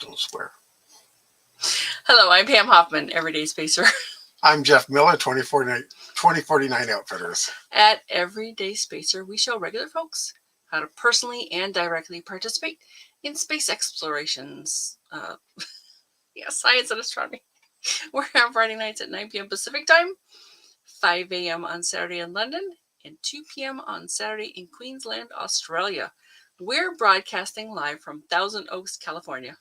Don't swear. Hello, I'm Pam Hoffman, Everyday Spacer. I'm Jeff Miller, 2049 Outfitters. At Everyday Spacer, we show regular folks how to personally and directly participate in space explorations. Science and astronomy. We're on Friday nights at 9 p.m. Pacific time, 5 a.m. on Saturday in London, and 2 p.m. on Saturday in Queensland, Australia. We're broadcasting live from Thousand Oaks, California.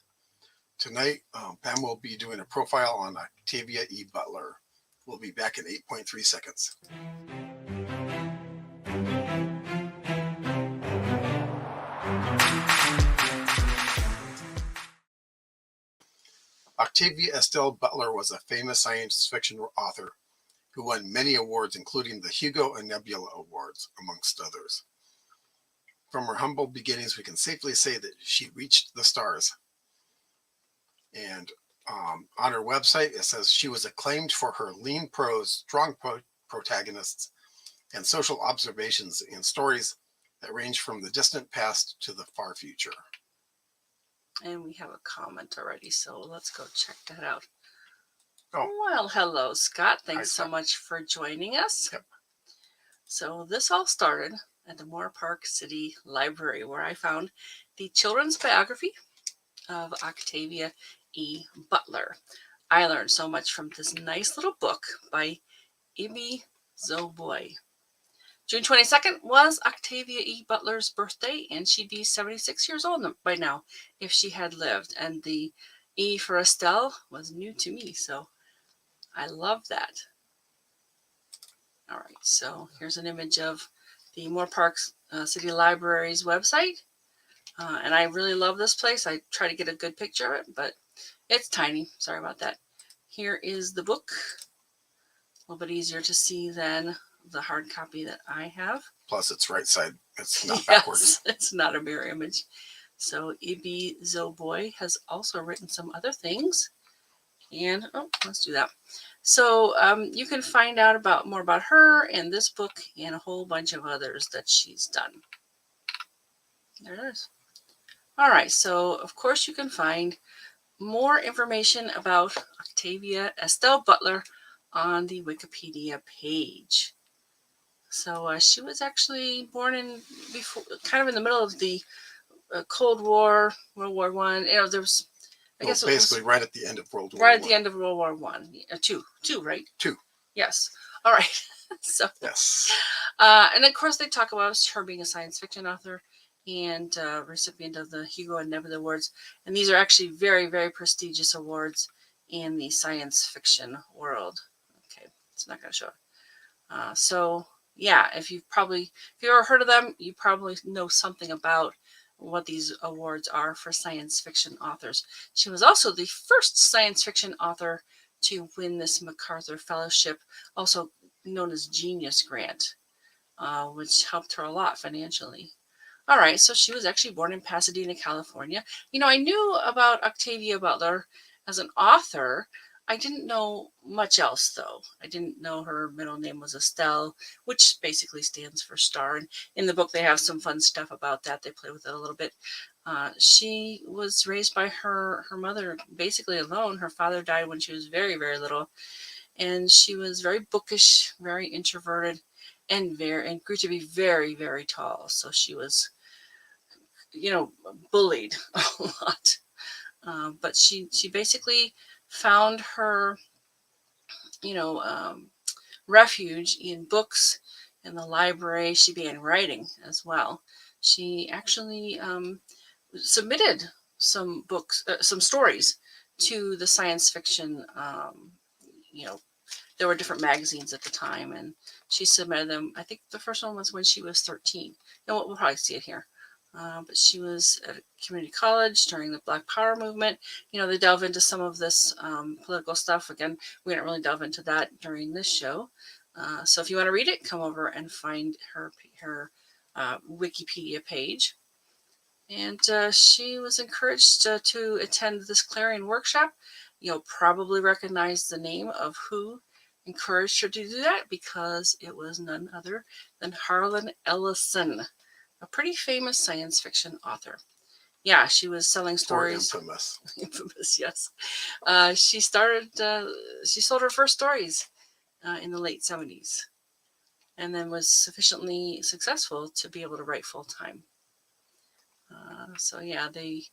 Tonight, Pam will be doing a profile on Octavia E. Butler. We'll be back in 8.3 seconds. Octavia Estelle Butler was a famous science fiction author who won many awards, including the Hugo and Nebula Awards, amongst others. From her humble beginnings, we can safely say that she reached the stars. And on her website, it says she was acclaimed for her lean prose, strong protagonists, and social observations in stories that range from the distant past to the far future. And we have a comment already, so let's go check that out. Oh. Well, hello, Scott. Thanks so much for joining us. Yep. So this all started at the Moore Park City Library, where I found the children's biography of Octavia E. Butler. I learned so much from this nice little book by Itty. June 22nd was Octavia E. Butler's birthday, and she'd be 76 years old by now if she had lived. And the E for Estelle was new to me, so I love that. All right, so here's an image of the Moore Park City Library's website. And I really love this place. I try to get a good picture of it, but it's tiny. Sorry about that. Here is the book. A little bit easier to see than the hard copy that I have. Plus, it's right side. It's not backwards. It's not a mirror image. So Ibi Zoboy has also written some other things. And, let's do that. So you can find out more about her and this book and a whole bunch of others that she's done. There it is. All right, so of course you can find more information about Octavia Estelle Butler on the Wikipedia page. So she was actually born kind of in the middle of the Cold War, World War I. There was, I guess, basically right at the end of World War Right at the end of World War I. Two, right? Two. Yes. All right. So. Yes. And of course they talk about her being a science fiction author and recipient of the Hugo and Nebula Awards. And these are actually very, very prestigious awards in the science fiction world. Okay, it's not going to show it. So, yeah, if you've ever heard of them, you probably know something about what these awards are for science fiction authors. She was also the first science fiction author to win this MacArthur Fellowship, also known as Genius Grant, which helped her a lot financially. All right, so she was actually born in Pasadena, California. I knew about Octavia Butler as an author. I didn't know much else, though. I didn't know her middle name was Estelle, which basically stands for star. And in the book, they have some fun stuff about that. They play with it a little bit. She was raised by her mother basically alone. Her father died when she was very, very little. And she was very bookish, very introverted, and grew to be very, very tall. So she was, bullied a lot. But she basically found her, refuge in books in the library. She began writing as well. She actually submitted some books, some stories to the science fiction, there were different magazines at the time, and she submitted them. I think the first one was when she was 13. And we'll probably see it here. But she was at a community college during the Black Power movement. They delve into some of this political stuff. Again, we didn't really delve into that during this show. So if you want to read it, come over and find her Wikipedia page. And she was encouraged to attend this clearing workshop. You'll probably recognize the name of who encouraged her to do that, because it was none other than Harlan Ellison, a pretty famous science fiction author. yeah, she was selling Or stories. infamous. Infamous, yes. She started. She sold her first stories in the late 70s, and then was sufficiently successful to be able to write full time. So yeah, they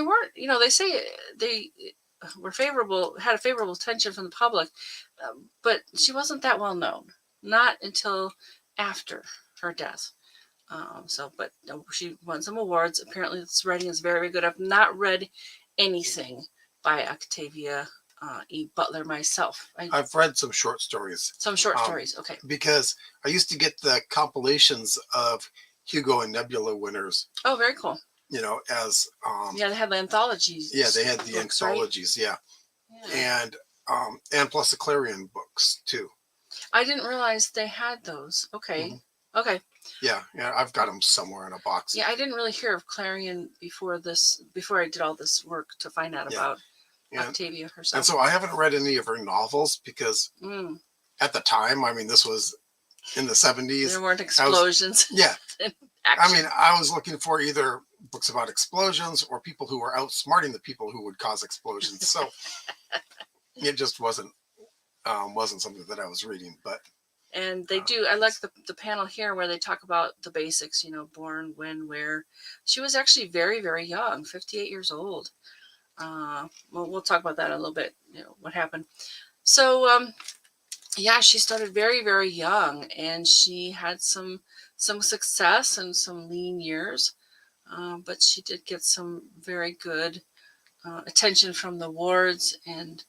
weren't. They say they were favorable, had a favorable attention from the public, but she wasn't that well known. Not until after her death. But no, she won some awards. Apparently, this writing is very, very good. I've not read anything by Octavia Butler myself. I've read some short stories. Some short stories. Okay. Because I used to get the compilations of Hugo and Nebula winners. Oh, very cool. As yeah, they had the anthologies. Yeah, they had the books, anthologies. Right? Yeah, and plus the Clarion books too. I didn't realize they had those. Okay. Mm-hmm. Okay. Yeah, I've got them somewhere in a box. Yeah, I didn't really hear of Clarion before I did all this work to find out about Octavia herself. And so I haven't read any of her novels because at the time, I mean, this was in the 70s. There weren't explosions. I was looking for either books about explosions or people who were outsmarting the people who would cause explosions. So it just wasn't something that I was reading. But and they do. I like the panel here where they talk about the basics. Born, when, where. She was actually very, very young, 58 years old. We'll talk about that in a little bit. What happened. So she started very, very young, and she had some success and some lean years, but she did get some very good attention from the wards and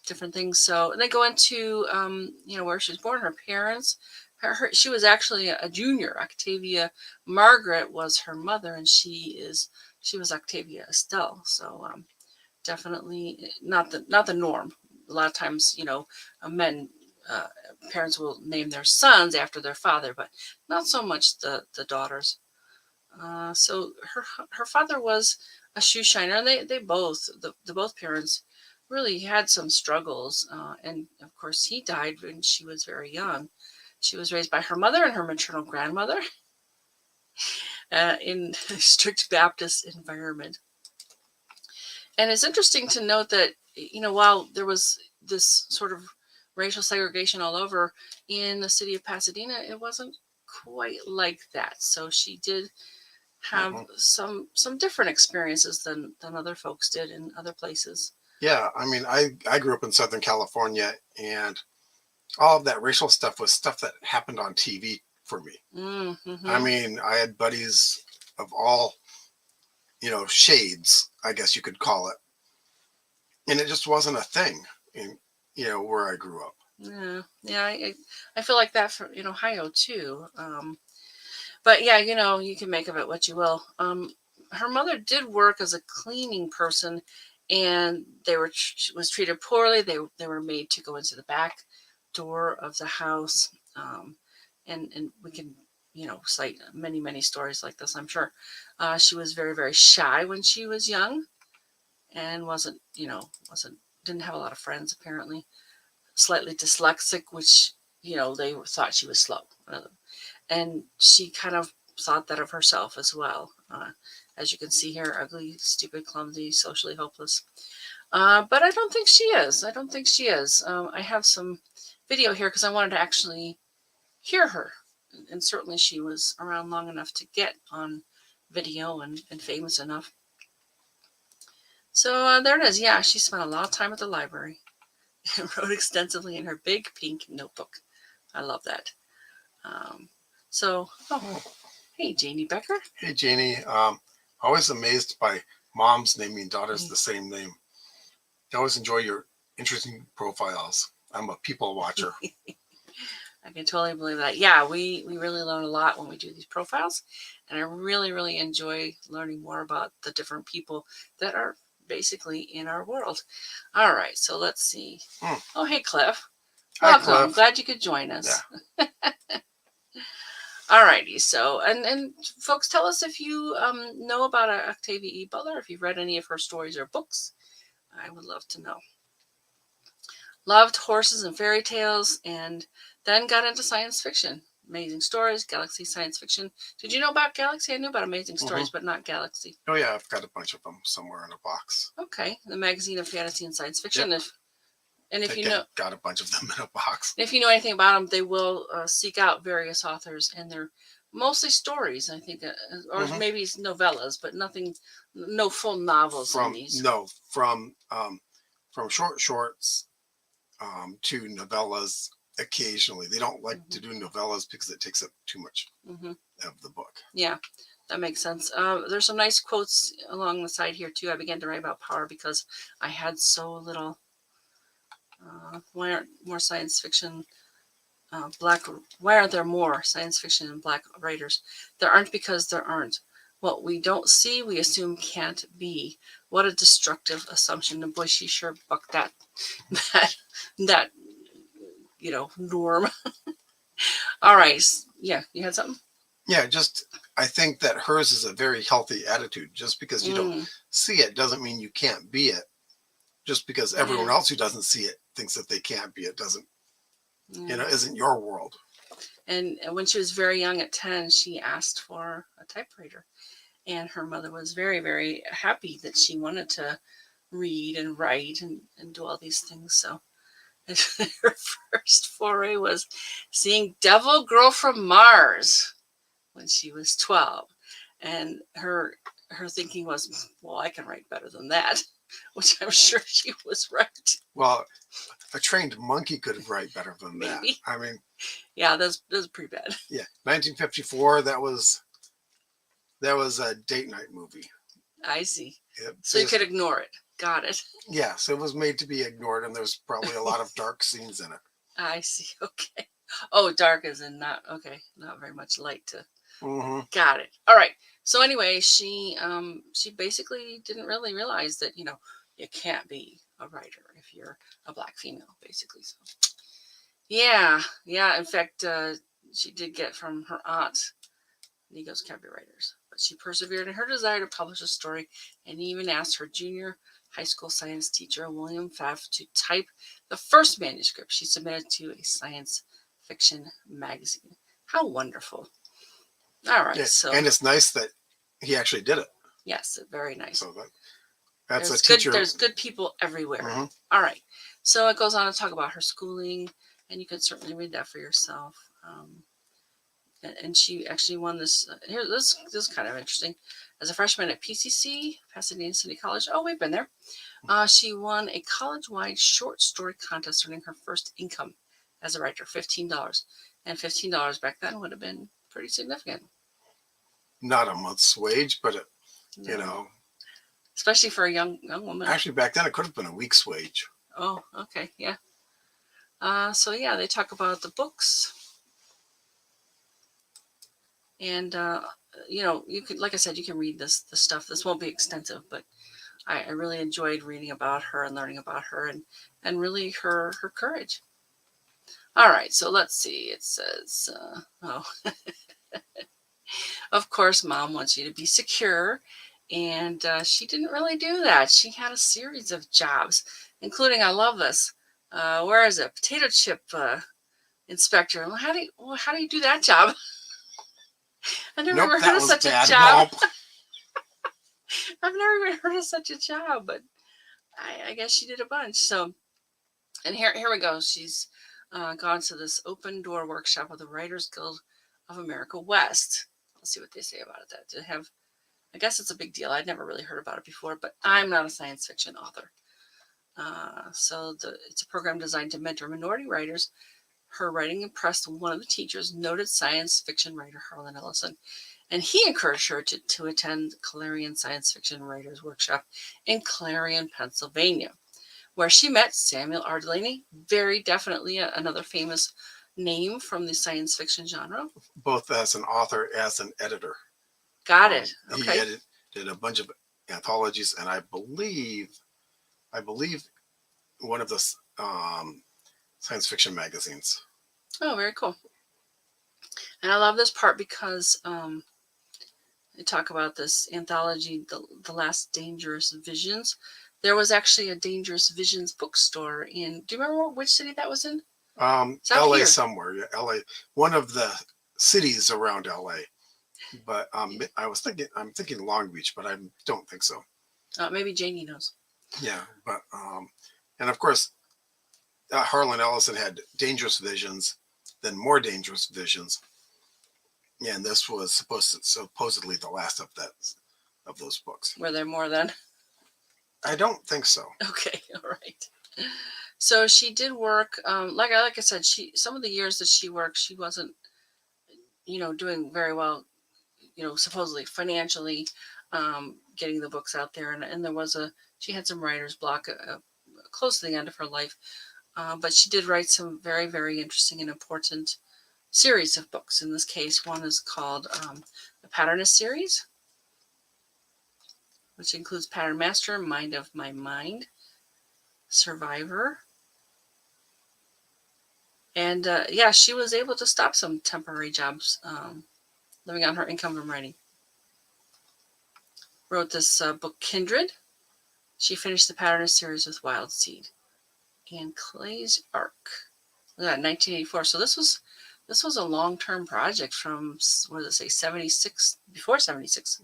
different things. So they go into where she was born. Her parents, she was actually a junior. Octavia Margaret was her mother, and she was Octavia Estelle. So definitely not the norm. A lot of times, men. Parents will name their sons after their father, but not so much the daughters. So her father was a shoe shiner, and they both both parents really had some struggles. And of course, he died when she was very young. She was raised by her mother and her maternal grandmother in a strict Baptist environment. And it's interesting to note that while there was this sort of racial segregation all over in the city of Pasadena, it wasn't quite like that. So she did have some different experiences than other folks did in other places. Yeah, I mean, I grew up in Southern California, and all of that racial stuff was stuff that happened on TV for me. Mm-hmm. I mean, I had buddies of all, shades, I guess you could call it. And it just wasn't a thing in, where I grew up. Yeah. I feel like that in Ohio too. But yeah, you can make of it what you will. Her mother did work as a cleaning person, and was treated poorly. They were made to go into the back door of the house. And we can, cite many, many stories like this, I'm sure. She was very, very shy when she was young, and didn't have a lot of friends, apparently. Slightly dyslexic, which, they thought she was slow. And she kind of thought that of herself as well. As you can see here, ugly, stupid, clumsy, socially hopeless. But I don't think she is. I have some video here because I wanted to actually hear her. And certainly she was around long enough to get on video and famous enough. So there it is. Yeah, she spent a lot of time at the library and wrote extensively in her big pink notebook. I love that. Hey, Janie Becker. Hey, Janie. Always amazed by moms naming daughters the same name. I always enjoy your interesting profiles. I'm a people watcher. I can totally believe that. Yeah, we really learn a lot when we do these profiles. And I really, really enjoy learning more about the different people that are basically in our world. All right, so let's see. Oh, hey, Cliff. Welcome. Hi, Cliff. Glad you could join us. Yeah. All righty. So, and folks, tell us if you know about Octavia E. Butler, if you've read any of her stories or books. I would love to know. Loved horses and fairy tales, and then got into science fiction. Amazing Stories, Galaxy Science Fiction. Did you know about Galaxy? I knew about Amazing Stories, but not Galaxy. Oh yeah, I've got a bunch of them somewhere in a box. Okay, the magazine of fantasy and science fiction. Yep. If you know, got a bunch of them in a box. if you know anything about them, they will seek out various authors, and they're mostly stories. I think, or maybe novellas, but nothing, no full novels in these. No, from short shorts to novellas. Occasionally, they don't like to do novellas because it takes up too much of the book. Yeah, that makes sense. There's some nice quotes along the side here too. I began to write about power because I had so little. Why aren't more science fiction why aren't there more science fiction and black writers? There aren't because there aren't. What we don't see, we assume can't be. What a destructive assumption. And boy, she sure bucked that norm. All right. Yeah, you had something? Yeah, I think that hers is a very healthy attitude. Just because you don't see it doesn't mean you can't be it. Just because everyone else who doesn't see it thinks that they can't be it doesn't, isn't your world. And when she was very young at 10, she asked for a typewriter. And her mother was very, very happy that she wanted to read and write and do all these things. So her first foray was seeing Devil Girl from Mars when she was 12. And her thinking was, well, I can write better than that, which I'm sure she was right. Well, a trained monkey could write better than that. I mean, yeah, that's pretty bad. Yeah, 1954. That was a date night movie. I see. So you could ignore it. Got it. Yeah, so it was made to be ignored, and there's probably a lot of dark scenes in it. I see. Okay. Oh, dark as in not very much light to. Got it. All right. So anyway, she basically didn't really realize that you can't be a writer if you're a black female, basically. So yeah. In fact, she did get from her aunt Negos can't be writers, but she persevered in her desire to publish a story and even asked her junior high school science teacher, William Pfaff, to type the first manuscript she submitted to a science fiction magazine. How wonderful. All right. Yeah, and it's nice that he actually did it. Yes, very nice. So that's a teacher. There's good people everywhere. All right. So it goes on to talk about her schooling, and you can certainly read that for yourself. And she actually won this. This is kind of interesting. As a freshman at PCC, Pasadena City College. Oh, we've been there. She won a college-wide short story contest, earning her first income as a writer, $15. And $15 back then would have been pretty significant. Not a month's wage, but especially for a young woman. Actually, back then it could have been a week's wage. Oh, okay, yeah. So yeah, they talk about the books. And, you could, like I said, you can read the stuff. This won't be extensive, but I really enjoyed reading about her and learning about her and really her courage. All right. So let's see. It says, of course, Mom wants you to be secure. And she didn't really do that. She had a series of jobs, including, I love this. Where is it? Potato chip inspector. Well, how do you do that job? I never even heard of such a job. I've never even heard of such a job, but I guess she did a bunch. So, and here we go. She's gone to this open door workshop of the Writers Guild of America West. Let's see what they say about it. I guess it's a big deal. I'd never really heard about it before, but I'm not a science fiction author. So it's a program designed to mentor minority writers. Her writing impressed one of the teachers, noted science fiction writer Harlan Ellison, and he encouraged her to attend Clarion Science Fiction Writers Workshop in Clarion, Pennsylvania, where she met Samuel R. Delany, very definitely another famous name from the science fiction genre. Both as an author, as an editor. Got it. Okay. He edited a bunch of anthologies, and I believe one of the science fiction magazines. Oh, very cool. And I love this part because they talk about this anthology, The Last Dangerous Visions. There was actually a Dangerous Visions bookstore do you remember which city that was in? LA somewhere. Yeah, LA. One of the cities around LA. But I'm thinking Long Beach, but I don't think so. Maybe Janie knows. Yeah, but and of course, Harlan Ellison had Dangerous Visions, then More Dangerous Visions, and this was supposedly the last of those books. Were there more then? I don't think so. Okay, all right. So she did work, like I said, some of the years that she worked, she wasn't, doing very well, supposedly financially, getting the books out there, and she had some writer's block close to the end of her life, but she did write some very, very interesting and important series of books. In this case, one is called the Patternist series, which includes Pattern Master, Mind of My Mind, Survivor. And she was able to stop some temporary jobs, living on her income from writing. Wrote this book, Kindred. She finished the Patternist series with Wild Seed and Clay's Ark. Look at that, 1984. So this was a long-term project from, what does it say, 76, before 76,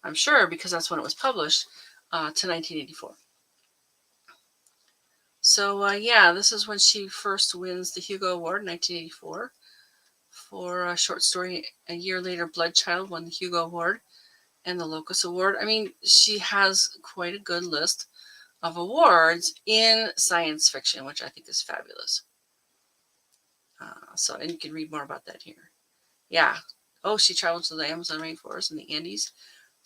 I'm sure, because that's when it was published, to 1984. So, this is when she first wins the Hugo Award in 1984 for a short story. A year later, Bloodchild won the Hugo Award and the Locus Award. I mean, she has quite a good list of awards in science fiction, which I think is fabulous. And you can read more about that here. Yeah. Oh, she traveled to the Amazon rainforest and the Andes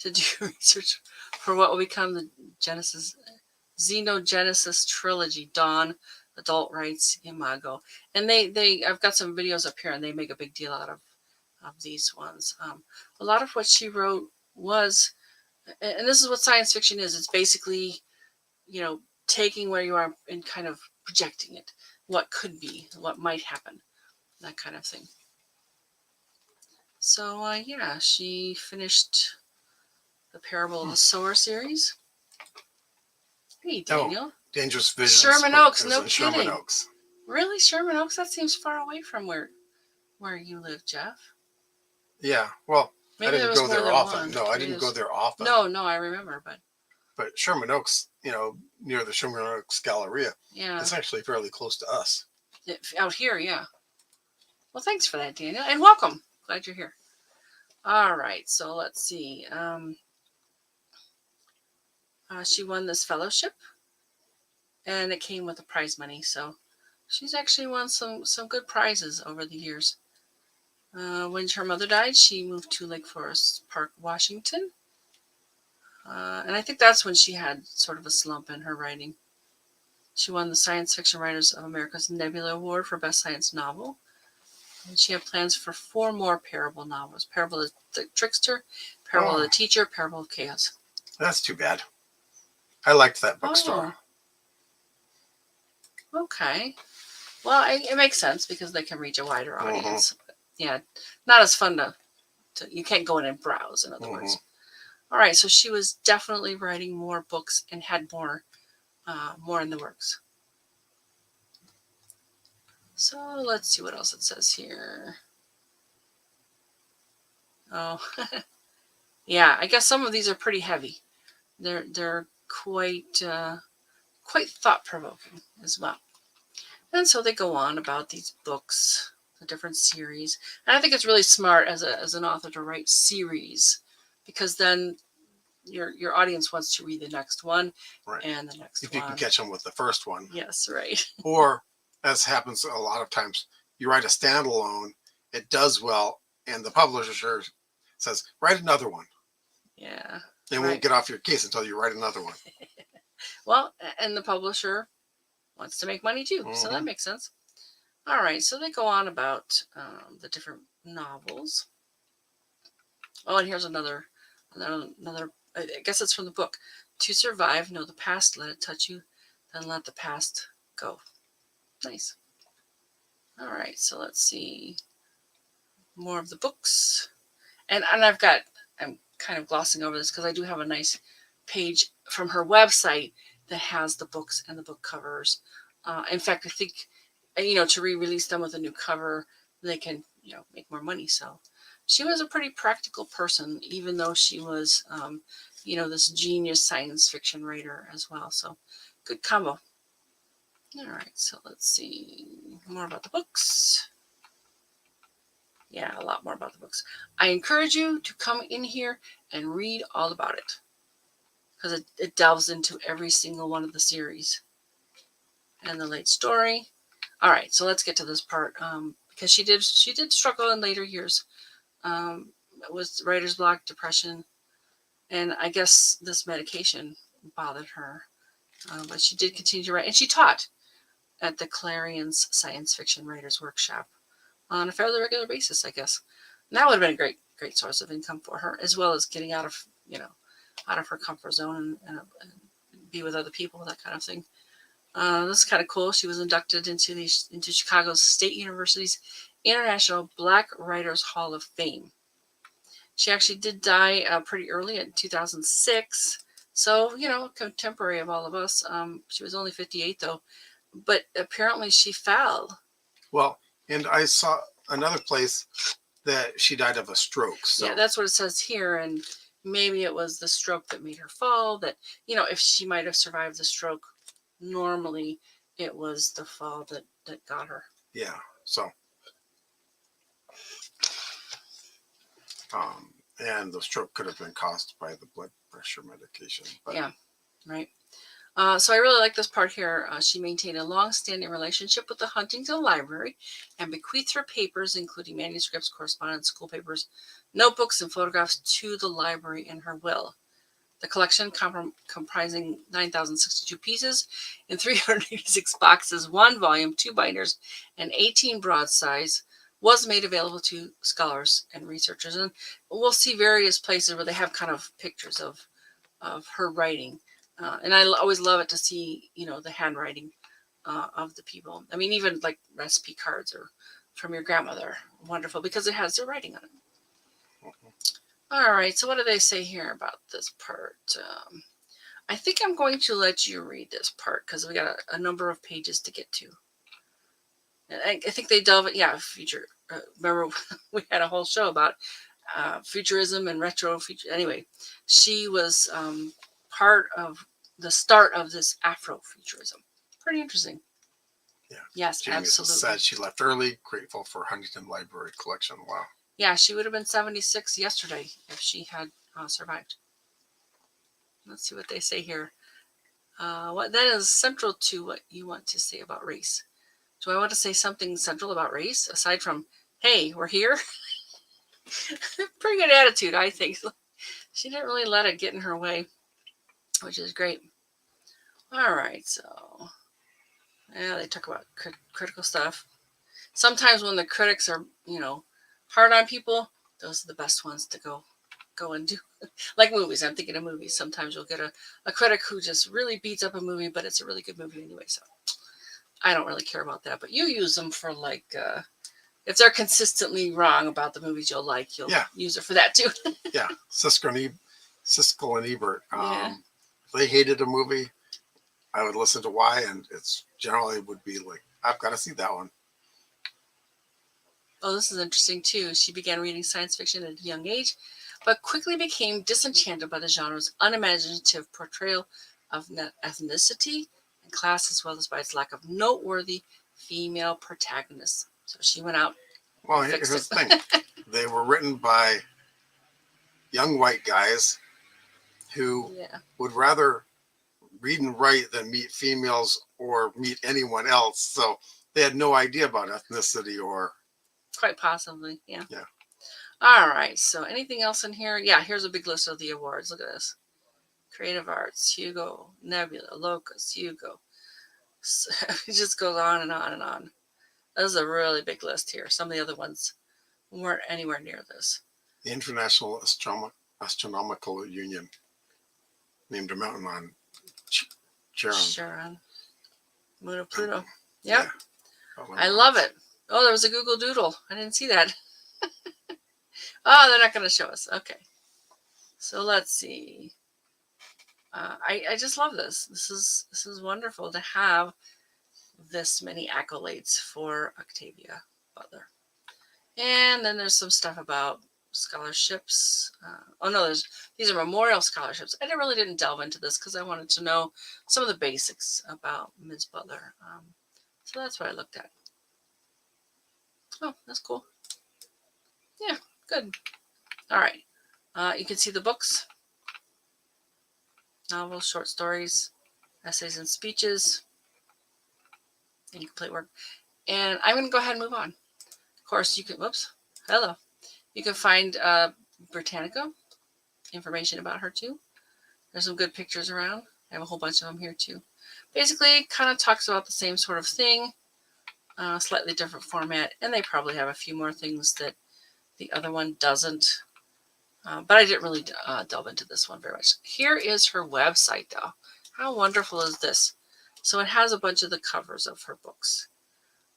to do research for what will become the Xenogenesis trilogy, Dawn, Adult Rights, Imago. And I've got some videos up here, and they make a big deal out of these ones. A lot of what she wrote was, and this is what science fiction is. It's basically, taking where you are and kind of projecting it, what could be, what might happen, that kind of thing. So, she finished the Parable of the Sower series. Hey, Daniel. Dangerous Visions. Sherman Oaks, no kidding. Sherman Oaks. Really? Sherman Oaks? That seems far away from where you live, Jeff. Yeah, well, Maybe I didn't go there often. No, I didn't go there often. No, I remember, But Sherman Oaks, near the Sherman Oaks Galleria, yeah, it's actually fairly close to us. Out here, yeah. Well, thanks for that, Daniel, and welcome. Glad you're here. All right, so let's see. She won this fellowship, and it came with the prize money. So she's actually won some good prizes over the years. When her mother died, she moved to Lake Forest Park, Washington. And I think that's when she had sort of a slump in her writing. She won the Science Fiction Writers of America's Nebula Award for Best Science Novel. And she had plans for 4 more Parable novels. Parable of the Trickster, Parable of the Teacher, Parable of Chaos. That's too bad. I liked that bookstore. Okay. Well, it makes sense because they can reach a wider audience. But yeah, not as fun to you can't go in and browse, in other words. All right, so she was definitely writing more books and had more in the works. So let's see what else it says here. Oh, yeah, I guess some of these are pretty heavy. They're quite thought-provoking as well. And so they go on about these books, the different series. And I think it's really smart as an author to write series, because then your audience wants to read the next one, right, and the next one. If you can catch them with the first one. Yes, right. Or, as happens a lot of times, you write a standalone, it does well, and the publisher says, write another one. Yeah. They won't get off your case until you write another one. Well, and the publisher wants to make money too, so that makes sense. All right, so they go on about the different novels. Oh, and here's another. I guess it's from the book. To survive, know the past, let it touch you, then let the past go. Nice. All right, so let's see more of the books, and I'm kind of glossing over this because I do have a nice page from her website that has the books and the book covers. In fact, I think, to re-release them with a new cover, they can make more money. So she was a pretty practical person, even though she was, this genius science fiction writer as well. So good combo. All right, so let's see more about the books. Yeah, a lot more about the books. I encourage you to come in here and read all about it, because it delves into every single one of the series and the late story. All right, so let's get to this part, because she did struggle in later years with writer's block, depression, and I guess this medication bothered her. But she did continue to write, and she taught at the Clarion's Science Fiction Writers Workshop on a fairly regular basis, I guess. And that would have been a great source of income for her, as well as getting out of her comfort zone and be with other people, that kind of thing. This is kind of cool. She was inducted into Chicago's State University's International Black Writers Hall of Fame. She actually did die pretty early in 2006. So, contemporary of all of us. She was only 58, though. But apparently she fell. Well, and I saw another place that she died of a stroke. So. Yeah, that's what it says here. And maybe it was the stroke that made her fall. That, if she might have survived the stroke, normally it was the fall that got her. Yeah, so. And the stroke could have been caused by the blood pressure medication. But. Yeah, right. So I really like this part here. She maintained a long-standing relationship with the Huntington Library and bequeathed her papers, including manuscripts, correspondence, school papers, notebooks, and photographs, to the library in her will. The collection, comprising 9,062 pieces in 386 boxes, 1 volume, 2 binders, and 18 broadsides, was made available to scholars and researchers. And we'll see various places where they have kind of pictures of her writing. And I always love it to see, the handwriting of the people. I mean, even like recipe cards or from your grandmother. Wonderful, because it has their writing on it. Mm-hmm. All right, so what do they say here about this part? I think I'm going to let you read this part because we got a number of pages to get to. And I think they delve it. Yeah, future. Remember, we had a whole show about futurism and retro future. Anyway, she was part of the start of this Afrofuturism. Pretty interesting. Yeah. Yes, Jamie absolutely. Said she left early, grateful for Huntington Library collection. Wow. Yeah, she would have been 76 yesterday if she had survived. Let's see what they say here. What that is central to what you want to say about race. Do I want to say something central about race aside from, hey, we're here? Pretty good attitude, I think. She didn't really let it get in her way, which is great. All right, so yeah, they talk about critical stuff. Sometimes when the critics are, hard on people, those are the best ones to go and do. Like movies, I'm thinking of movies. Sometimes you'll get a critic who just really beats up a movie, but it's a really good movie anyway. So I don't really care about that. But you use them for if they're consistently wrong about the movies you'll use it for that too. Yeah, Siskel and Ebert. If they hated a movie, I would listen to why, and it's generally would be like, I've got to see that one. Oh, this is interesting too. She began reading science fiction at a young age, but quickly became disenchanted by the genre's unimaginative portrayal of ethnicity and class, as well as by its lack of noteworthy female protagonists. So she went out. Well, here's the thing. They were written by young white guys who would rather read and write than meet females or meet anyone else. So they had no idea about ethnicity or... Quite possibly, yeah. Yeah. All right, so anything else in here? Yeah, here's a big list of the awards. Look at this. Creative Arts, Hugo, Nebula, Locus, Hugo. So it just goes on and on and on. This is a really big list here. Some of the other ones weren't anywhere near this. The International Astronomical Union named a mountain on Charon. Moon of Pluto. Yep. Yeah. I love it. Oh, there was a Google Doodle. I didn't see that. Oh, they're not going to show us. Okay. So let's see. I just love this. This is wonderful to have this many accolades for Octavia Butler. And then there's some stuff about scholarships. Oh no, these are memorial scholarships. I really didn't delve into this because I wanted to know some of the basics about Ms. Butler. So that's what I looked at. Oh, that's cool. Yeah, good. All right. You can see the books, novels, short stories, essays and speeches, incomplete work. And I'm going to go ahead and move on. Of course, you can, whoops, hello. You can find Britannica, information about her too. There's some good pictures around. I have a whole bunch of them here too. Basically, kind of talks about the same sort of thing, slightly different format, and they probably have a few more things that the other one doesn't. But I didn't really delve into this one very much. Here is her website, though. How wonderful is this? So it has a bunch of the covers of her books.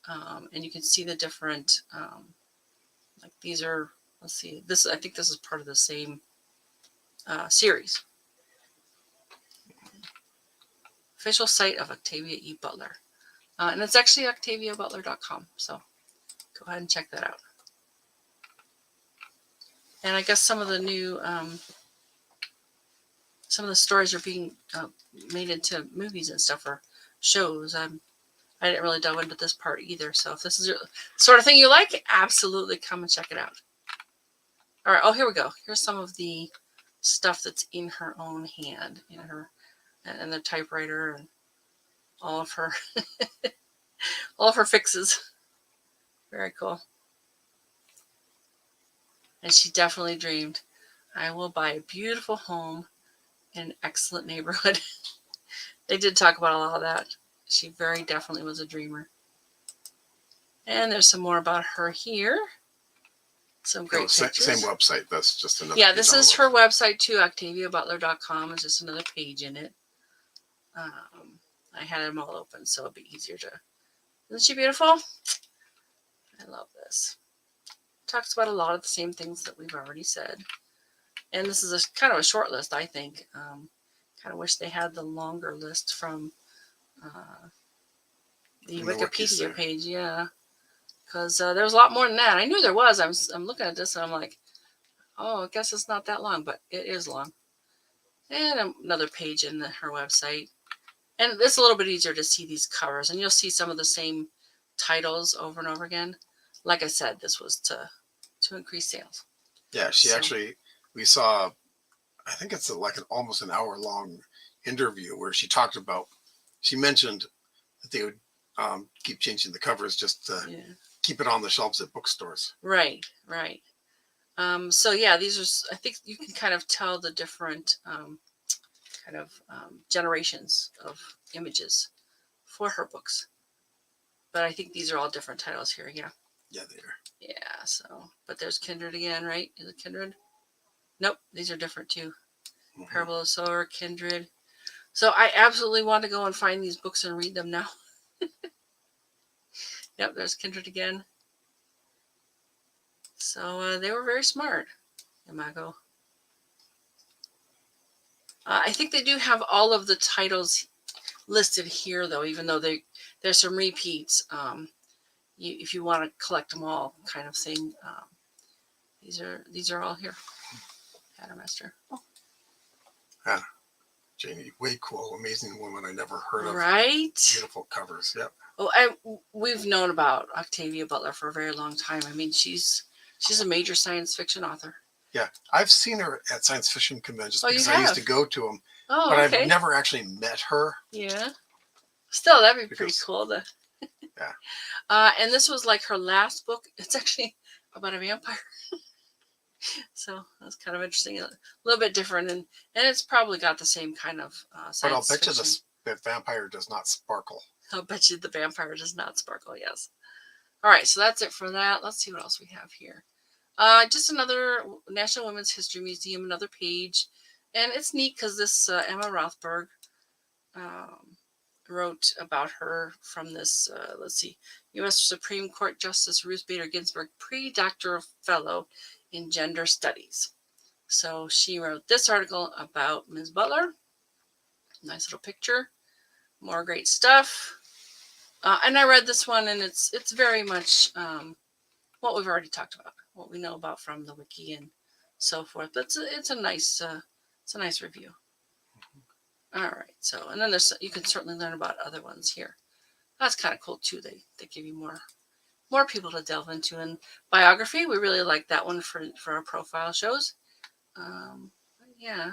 And you can see the different, like these are, let's see, this, I think this is part of the same series. Official site of Octavia E. Butler. And it's actually octaviabutler.com. So go ahead and check that out. And I guess some of the new, some of the stories are being made into movies and stuff or shows. I didn't really delve into this part either. So if this is the sort of thing you like, absolutely come and check it out. All right. Oh, here we go. Here's some of the stuff that's in her own hand, in her, and the typewriter and all of her, all of her fixes. Very cool. And she definitely dreamed, I will buy a beautiful home in an excellent neighborhood. They did talk about a lot of that. She very definitely was a dreamer. And there's some more about her here. Some great pictures. Same website. That's just another. Yeah, this is her website too. OctaviaButler.com is just another page in it. I had them all open, so it'll be easier to. Isn't she beautiful? I love this. Talks about a lot of the same things that we've already said. And this is a kind of a short list, I think. Kind of wish they had the longer list from the Wikipedia page. Yeah. Because there was a lot more than that. I knew there was. I'm looking at this and I'm like, oh, I guess it's not that long, but it is long. And another page in her website. And it's a little bit easier to see these covers. And you'll see some of the same titles over and over again. Like I said, this was to increase sales. Yeah, we saw, I think it's like almost an hour long interview where she talked about, she mentioned that they would keep changing the covers just to keep it on the shelves at bookstores. Right. So yeah, these are, I think you can kind of tell the different generations of images for her books. But I think these are all different titles here. Yeah. Yeah, they are. Yeah. So, but there's Kindred again, right? Is it Kindred? Nope. These are different too. Mm-hmm. Parable of Sower, Kindred. So I absolutely want to go and find these books and read them now. Yep. There's Kindred again. So they were very smart, Imago. I think they do have all of the titles listed here, though, even though there's some repeats. If you want to collect them all, kind of thing. These are all here. Hattermaster. Oh. Yeah. Janie, way cool, amazing woman I never heard of. Right? Beautiful covers. Yep. Oh, we've known about Octavia Butler for a very long time. I mean, she's a major science fiction author. Yeah, I've seen her at science fiction conventions because I used to go to them. Oh, but okay. I've never actually met her. Yeah. Still, that'd be pretty cool. Yeah. And this was like her last book. It's actually about a vampire. So that's kind of interesting. A little bit different. And it's probably got the same kind of science But I'll bet fiction. you the vampire does not sparkle. I'll bet you the vampire does not sparkle, yes. All right, so that's it for that. Let's see what else we have here. Just another National Women's History Museum, another page. And it's neat because this Emma Rothberg wrote about her from this, let's see, U.S. Supreme Court Justice Ruth Bader Ginsburg, pre-doctoral fellow in gender studies. So she wrote this article about Ms. Butler. Nice little picture. More great stuff. And I read this one, and it's very much what we've already talked about, what we know about from the wiki and so forth. But it's a nice review. All right. So, and then you can certainly learn about other ones here. That's kind of cool too. They give you more people to delve into. And biography, we really like that one for our profile shows. Yeah,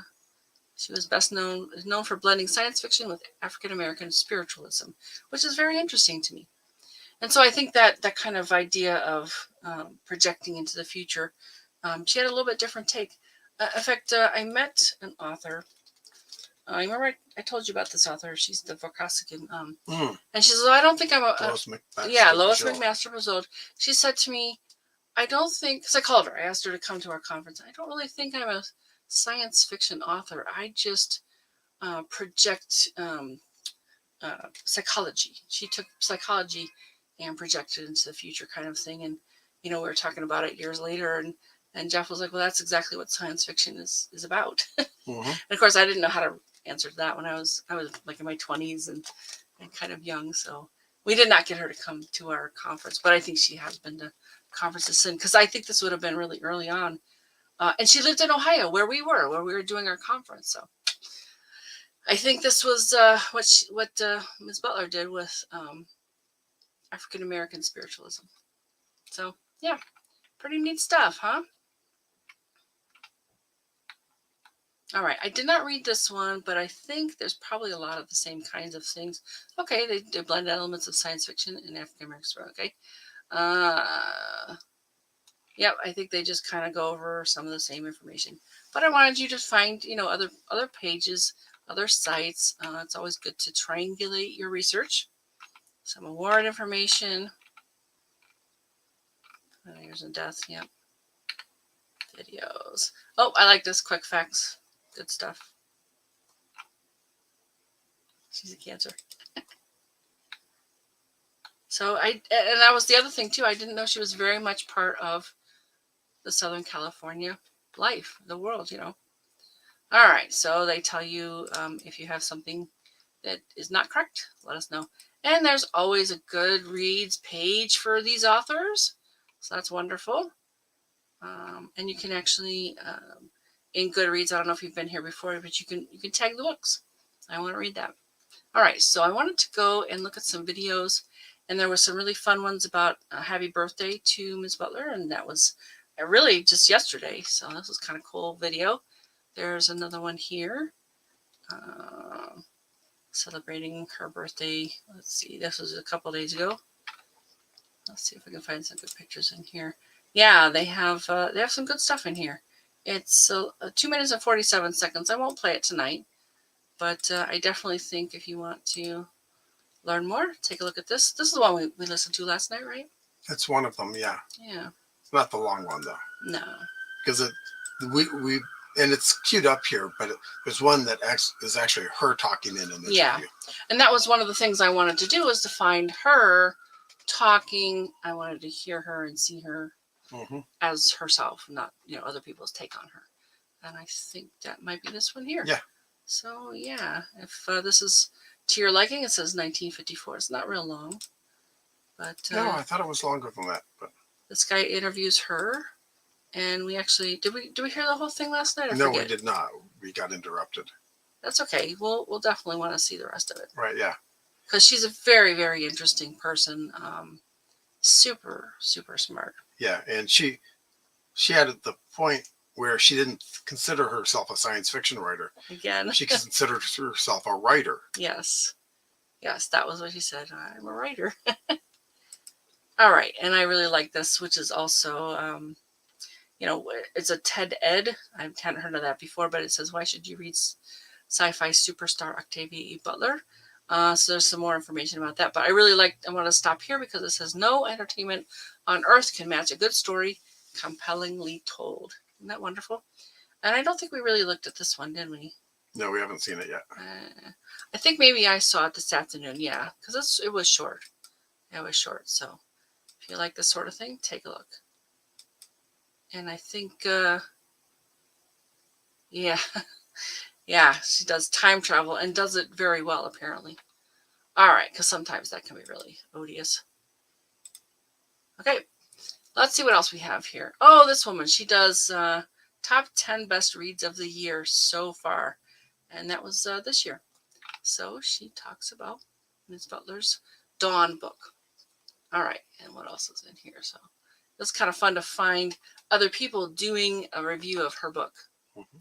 she was best known for blending science fiction with African American spiritualism, which is very interesting to me. And so I think that kind of idea of projecting into the future, she had a little bit different take. In fact, I met an author. I remember I told you about this author. She's the Vorkosigan. And she says, "Oh, I don't think I'm a Lois McMaster Bazold." She said to me, "I don't think," because I called her. I asked her to come to our conference. "I don't really think I'm a science fiction author. I just project psychology." She took psychology and projected into the future, kind of thing. And we were talking about it years later, and Jeff was like, "Well, that's exactly what science fiction is about." And of course, I didn't know how to answer that when I was like in my 20s and kind of young. So we did not get her to come to our conference, but I think she has been to conferences since, because I think this would have been really early on. And she lived in Ohio, where we were doing our conference. So I think this was what Ms. Butler did with African American spiritualism. So yeah, pretty neat stuff, huh? All right, I did not read this one, but I think there's probably a lot of the same kinds of things. Okay, they blend elements of science fiction and African American story. Okay, yep, I think they just kind of go over some of the same information. But I wanted you to find, other pages, other sites. It's always good to triangulate your research. Some award information. Years and death. Yep. Videos. Oh, I like this. Quick facts. Good stuff. She's a Cancer. So and that was the other thing too. I didn't know she was very much part of the Southern California life, the world, All right. So they tell you if you have something that is not correct, let us know. And there's always a Goodreads page for these authors. So that's wonderful. And you can actually, in Goodreads, I don't know if you've been here before, but you can tag the books. I want to read that. All right, so I wanted to go and look at some videos, and there were some really fun ones about happy birthday to Ms. Butler, and that was really just yesterday, so this was kind of cool video. There's another one here, celebrating her birthday. Let's see, this was a couple days ago. Let's see if I can find some good pictures in here. Yeah, they have some good stuff in here. It's 2 minutes and 47 seconds. I won't play it tonight, but I definitely think if you want to learn more, take a look at this. This is the one we listened to last night, right? It's one of them, yeah. Yeah. It's not the long one though. No. Because we and it's queued up here, but there's one that is actually her talking in an interview. Yeah, and that was one of the things I wanted to do, was to find her talking. I wanted to hear her and see her as herself, not other people's take on her. And I think that might be this one here. Yeah. So yeah, if this is to your liking, it says 1954. It's not real long, but no, I thought it was longer than that. But this guy interviews her, and we actually did we hear the whole thing last night? No, we did not. We got interrupted. That's okay. We'll definitely want to see the rest of it. Right. Yeah. Because she's a very, very interesting person. Super, super smart. Yeah, and she had at the point where she didn't consider herself a science fiction writer. Again. She considered herself a writer. Yes. Yes, that was what she said. I'm a writer. All right. And I really like this, which is also, it's a TED Ed. I hadn't heard of that before, but it says, why should you read sci-fi superstar Octavia E. Butler? So there's some more information about that. But I want to stop here because it says, no entertainment on earth can match a good story compellingly told. Isn't that wonderful? And I don't think we really looked at this one, did we? No, we haven't seen it yet. I think maybe I saw it this afternoon. Yeah, because it was short. It was short. So if you like this sort of thing, take a look. And I think, yeah, she does time travel and does it very well, apparently. All right, because sometimes that can be really odious. Okay, Let's see what else we have here. Oh, this woman, she does top 10 best reads of the year so far. And that was this year. So she talks about Ms. Butler's Dawn book. All right. And what else is in here? So it's kind of fun to find other people doing a review of her book. Mm-hmm.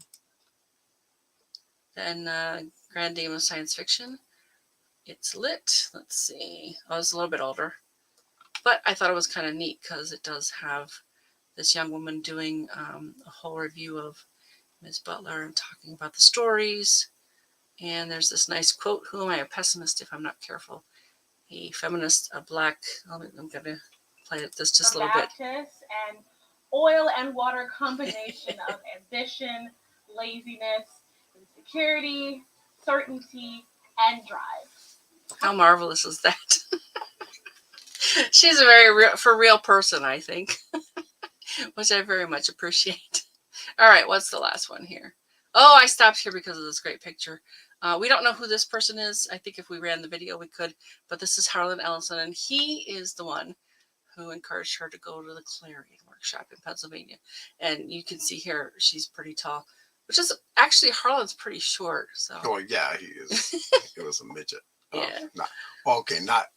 Then Grand Dame of Science Fiction. It's lit. Let's see. I was a little bit older. But I thought it was kind of neat because it does have this young woman doing a whole review of Ms. Butler and talking about the stories. And there's this nice quote, "Who am I, a pessimist if I'm not careful? A feminist, a black," I'm going to play this just a little bit. Baptist and oil and water combination of ambition, laziness, insecurity, certainty, and drive. How marvelous is that? She's a very for real person, I think, which I very much appreciate. All right, what's the last one here? Oh, I stopped here because of this great picture. We don't know who this person is. I think if we ran the video, we could. But this is Harlan Ellison, and he is the one who encouraged her to go to the Clarion workshop in Pennsylvania. And you can see here, she's pretty tall, which is actually, Harlan's pretty short. So. Oh yeah, he is. He was a midget. Yeah.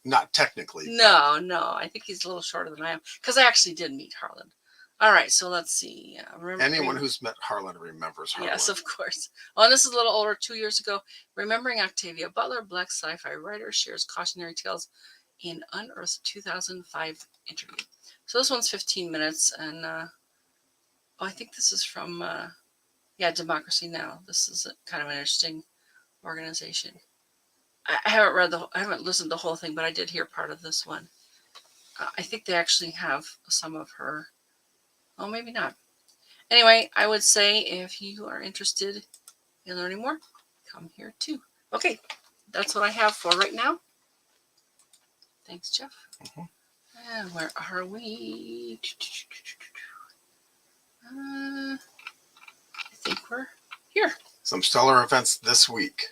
Not technically. No, I think he's a little shorter than I am because I actually did meet Harlan. All right, so let's see. Anyone who's met Harlan remembers Harlan. Yes, of course. Oh, and this is a little older, 2 years ago. Remembering Octavia, Butler, black sci-fi writer, shares cautionary tales in Unearthed 2005 interview. So this one's 15 minutes, and I think this is from Democracy Now. This is kind of an interesting organization. I haven't listened to the whole thing, but I did hear part of this one. I think they actually have some of her. Oh, maybe not. Anyway, I would say if you are interested in learning more, come here too. Okay, that's what I have for right now. Thanks, Jeff. Mm-hmm. And where are we? I think we're here. Some stellar events this week.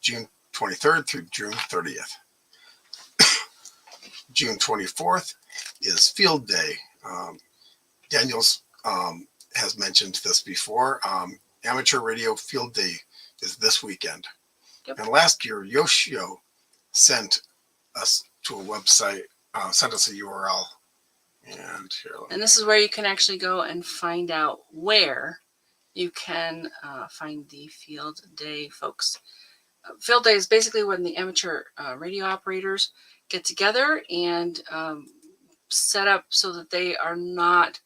June 23rd through June 30th. June 24th is Field Day. Daniels has mentioned this before. Amateur Radio Field Day is this weekend. Yep. And last year, Yoshio sent us to a website, sent us a URL. And this is where you can actually go and find out where you can find the Field Day folks. Field Day is basically when the amateur radio operators get together and set up so that they are not,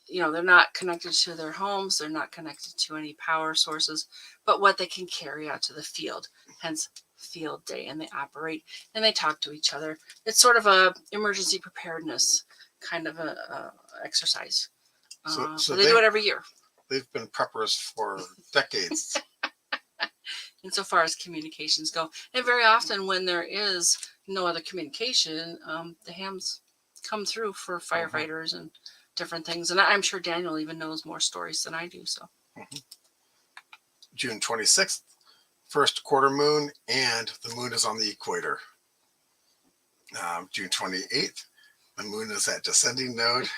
they're not connected to their homes. They're not connected to any power sources, but what they can carry out to the field, hence Field Day. And they operate and they talk to each other. It's sort of a emergency preparedness kind of a exercise. So they do it every year. They've been preppers for decades. Insofar as communications go. And very often when there is no other communication, the hams come through for firefighters and different things. And I'm sure Daniel even knows more stories than I do. So June 26th, first quarter moon, and the moon is on the equator. June 28th, the moon is at descending node.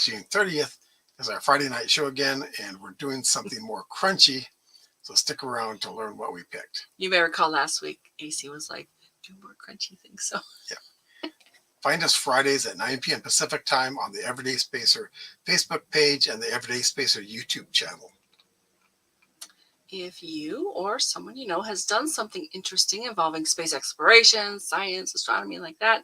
June 30th is our Friday night show again, and we're doing something more crunchy. So stick around to learn what we picked. You may recall last week, AC was like, do more crunchy things. So yeah. Find us Fridays at 9 p.m. Pacific time on the Everyday Spacer Facebook page and the Everyday Spacer YouTube channel. If you or someone you know has done something interesting involving space exploration, science, astronomy, like that,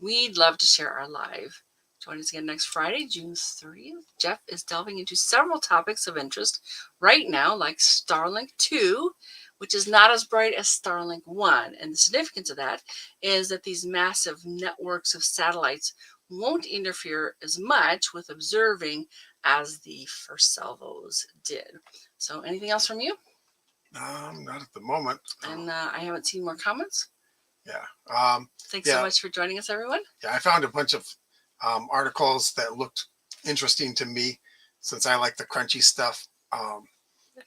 we'd love to share our live. Join us again next Friday, June 30th. Jeff is delving into several topics of interest right now, like Starlink 2, which is not as bright as Starlink 1. And the significance of that is that these massive networks of satellites won't interfere as much with observing as the first salvos did. So anything else from you? Not at the moment. And I haven't seen more comments. Yeah. Thanks so much for joining us, everyone. Yeah, I found a bunch of articles that looked interesting to me since I like the crunchy stuff.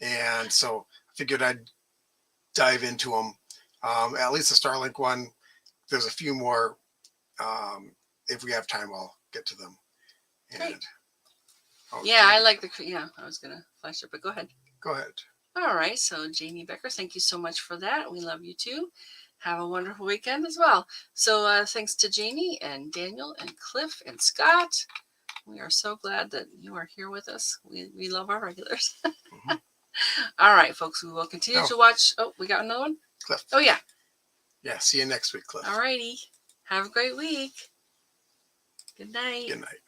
And so I figured I'd dive into them. At least the Starlink one, there's a few more if we have time, I'll get to them. And Great. oh, Yeah, I Janie, like I was going to flash it, but go ahead. go ahead. All right. So, Janie Becker, thank you so much for that. We love you too. Have a wonderful weekend as well. So, thanks to Janie and Daniel and Cliff and Scott. We are so glad that you are here with us. We love our regulars. Mhm. All right, folks. We will continue Oh. to watch. Oh, we got another one? Cliff. Oh, yeah. Yeah, see you next week, Cliff. All righty. Have a great week. Good night. Good night.